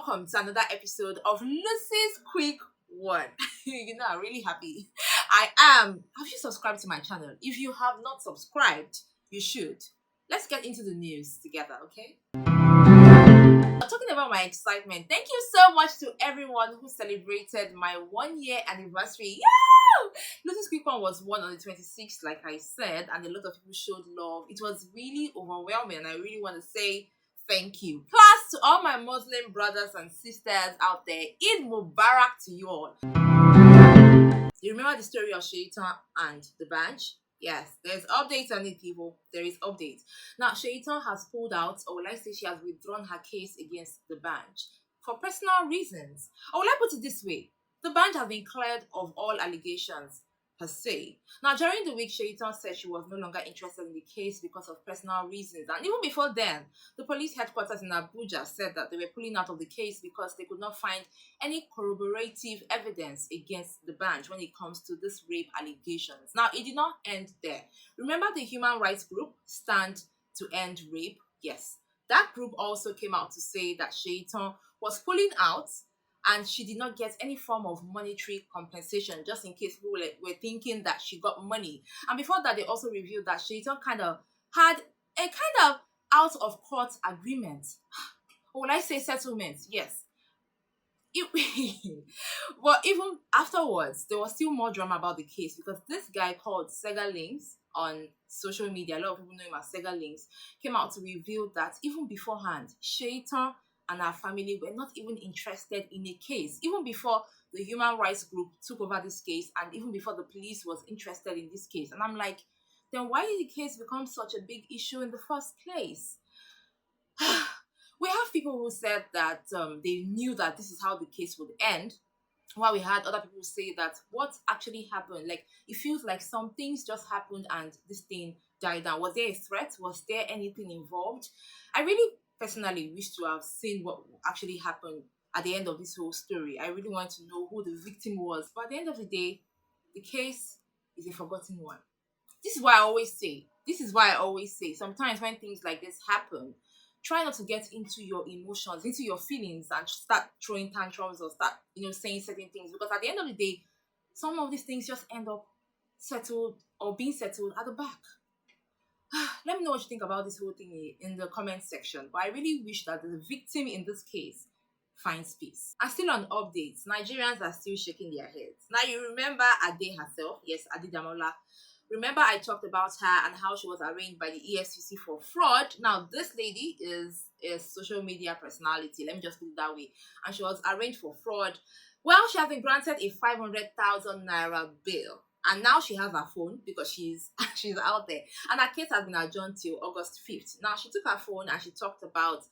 welcome to another episode of Lucy's Quick One. I'm really happy. Have you subscribed to my channel? If you have not subscribed, you should. Let's get into the news together, okay? Talking about my excitement, thank you so much to everyone who celebrated my 1-year anniversary. Yeah! Lucy's Quick One was one on the 26th, like I said, and a lot of people showed love. It was really overwhelming, and I really want to say thank you. Plus, to all my Muslim brothers and sisters out there, Eid Mubarak to you all. You remember the story of Seyitan and Dbanj? Yes, there's updates on it, people. There is updates. Now, Seyitan has pulled out, or will I say she has withdrawn her case against Dbanj for personal reasons. Or will I put it this way? Dbanj has been cleared of all allegations per se. Now, during the week, Seyitan said she was no longer interested in the case because of personal reasons. And even before then, the police headquarters in Abuja said that they were pulling out of the case because they could not find any corroborative evidence against Dbanj when it comes to this rape allegations. Now, it did not end there. Remember the human rights group, Stand to End Rape? Yes. That group also came out to say that Seyitan was pulling out and she did not get any form of monetary compensation, just in case people were thinking that she got money. And before that, they also revealed that Seyitan kind of had a kind of out-of-court agreement. Or will I say settlement? Yes. But even afterwards, there was still more drama about the case because this guy called Sega Links on social media, a lot of people know him as Sega Links, came out to reveal that even beforehand, Seyitan and her family were not even interested in a case, even before the human rights group took over this case and even before the police was interested in this case. And I'm like, then why did the case become such a big issue in the first place? We have people who said that they knew that this is how the case would end, while we had other people say that what actually happened, like it feels like some things just happened and this thing died down. Was there a threat? Was there anything involved? I really personally wish to have seen what actually happened at the end of this whole story. I really want to know who the victim was. But at the end of the day, the case is a forgotten one. This is why I always say, sometimes when things like this happen, try not to get into your emotions, into your feelings, and start throwing tantrums or start, saying certain things. Because at the end of the day, some of these things just end up settled or being settled at the back. Let me know what you think about this whole thing in the comment section. But I really wish that the victim in this case finds peace. And still on updates, Nigerians are still shaking their heads. Now you remember Adeherself, yes, Adedamola. Remember I talked about her and how she was arraigned by the EFCC for fraud. Now this lady is a social media personality, let me just put it that way. And she was arraigned for fraud. Well, she has been granted a 500,000 naira bail. And now she has her phone because she's out there. And her case has been adjourned till August 5th. Now she took her phone and she talked about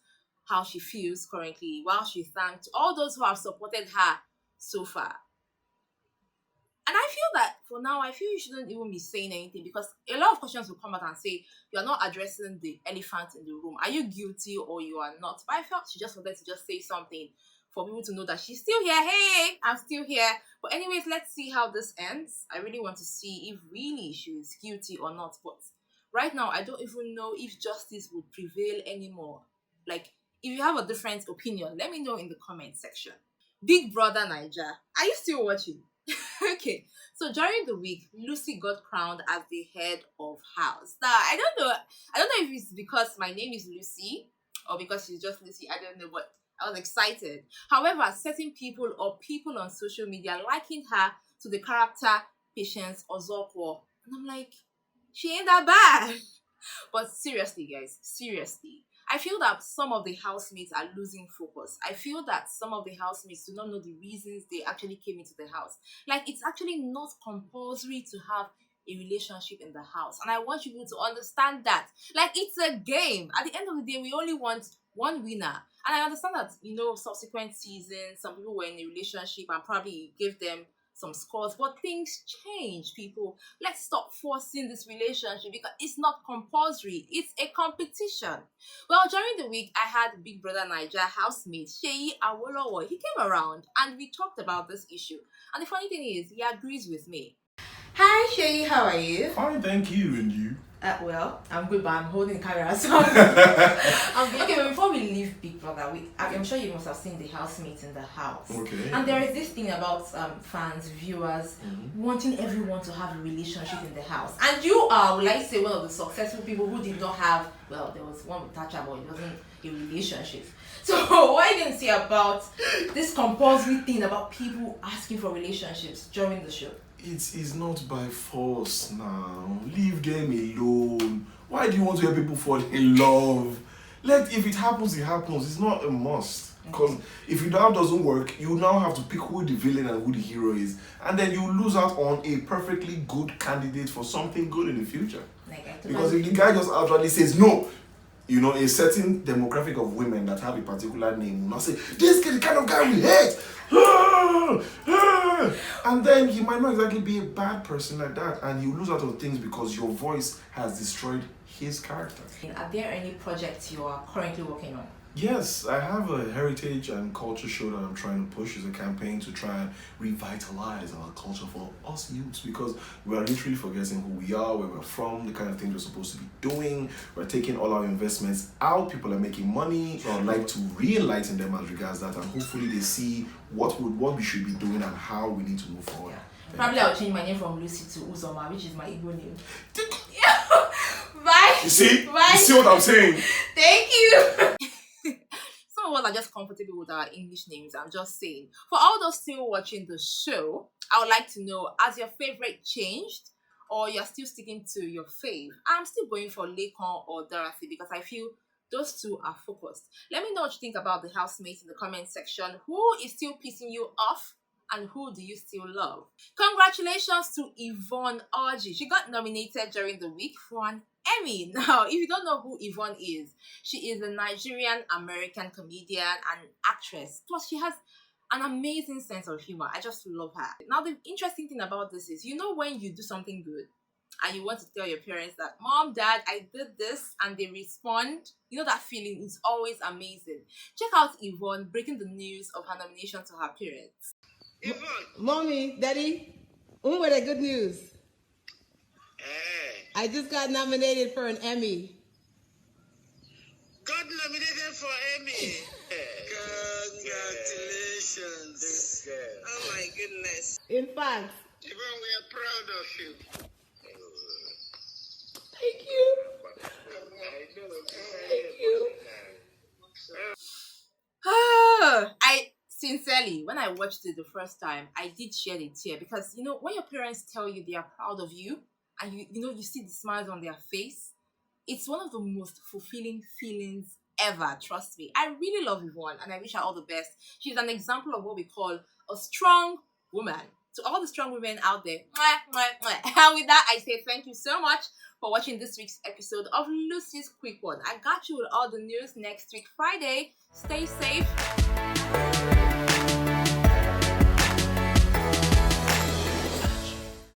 how she feels currently while she thanked all those who have supported her so far. And I feel that for now, you shouldn't even be saying anything because a lot of questions will come out and say, you're not addressing the elephant in the room. Are you guilty or you are not? But I felt she just wanted to just say something for people to know that she's still here. Hey, I'm still here. But anyways, let's see how this ends. I really want to see if really she is guilty or not. But right now, I don't even know if justice would prevail anymore. Like, if you have a different opinion, let me know in the comment section. Big Brother Naija, are you still watching? Okay, so during the week, Lucy got crowned as the head of house. Now, I don't know if it's because my name is Lucy or because she's just Lucy. I don't know, but I was excited. However, certain people or people on social media likened her to the character Patience Ozokwo. And I'm like, she ain't that bad. But seriously, guys, seriously, I feel that some of the housemates are losing focus. I feel that some of the housemates do not know the reasons they actually came into the house. Like, it's actually not compulsory to have a relationship in the house. And I want people to understand that. Like, it's a game. At the end of the day, we only want one winner. And I understand that, subsequent seasons, some people were in a relationship and probably gave them some scores, but things change, people. Let's stop forcing this relationship because it's not compulsory. It's a competition. Well, during the week, I had Big Brother Naija housemate Seyi Awolowo. He came around and we talked about this issue. And the funny thing is, he agrees with me. Hi, Seyi, how are you? Fine, thank you. And you? Well, I'm good, but I'm holding the camera. So okay, but before we leave Big Brother, I'm sure you must have seen the housemates in the house. Okay. And there is this thing about fans, viewers, wanting everyone to have a relationship in the house. And you are, will I say, one of the successful people who did not have, well, there was one with Thatcher, but it wasn't a relationship. So what you can say about this compulsory thing about people asking for relationships during the show? It is not by force now. Leave them alone. Why do you want to hear people fall in love? If it happens, it happens. It's not a must. Because if that doesn't work, you now have to pick who the villain and who the hero is. And then you lose out on a perfectly good candidate for something good in the future. Because if the guy just outrightly says no, a certain demographic of women that have a particular name will not say, this is the kind of guy we hate. And then he might not exactly be a bad person like that, and he'll lose out on things because your voice has destroyed his character. Are there any projects you are currently working on? Yes, I have a heritage and culture show that I'm trying to push as a campaign to try and revitalize our culture for us youths, because we are literally forgetting who we are, where we're from, the kind of things we're supposed to be doing. We're taking all our investments out, people are making money. So I'd like to re-enlighten them as regards that, and hopefully they see what we should be doing and how we need to move forward. Yeah. Probably I'll change my name from Lucy to Uzoma, which is my Igbo name. Bye. You see? Bye. You see what I'm saying? Thank you. Some of us are just comfortable with our English names. I'm just saying. For all those still watching the show, I would like to know, has your favorite changed, or you're still sticking to your fave? I'm still going for Lekon or Dorothy because I feel those two are focused. Let me know what you think about the housemates in the comment section. Who is still pissing you off, and who do you still love? Congratulations to Yvonne Orji. She got nominated during the week for an Emmy. Now, if you don't know who Yvonne is, she is a Nigerian-American comedian and actress. Plus, she has an amazing sense of humor. I just love her. Now, the interesting thing about this is, when you do something good and you want to tell your parents that, Mom, Dad, I did this, and they respond, that feeling is always amazing. Check out Yvonne breaking the news of her nomination to her parents. Yvonne. Mommy, Daddy, with the good news. I just got nominated for an Emmy. Got nominated for Emmy. Congratulations. Oh my goodness. In fact. Yvonne, we are proud of you. Thank you. Thank you. Sincerely, when I watched it the first time, I did shed a tear because, when your parents tell you they are proud of you and you see the smiles on their face, it's one of the most fulfilling feelings ever, trust me. I really love Yvonne and I wish her all the best. She's an example of what we call a strong woman. To all the strong women out there, mwah, mwah, mwah. And with that, I say thank you so much for watching this week's episode of Lucy's Quick One. I got you with all the news next week, Friday. Stay safe.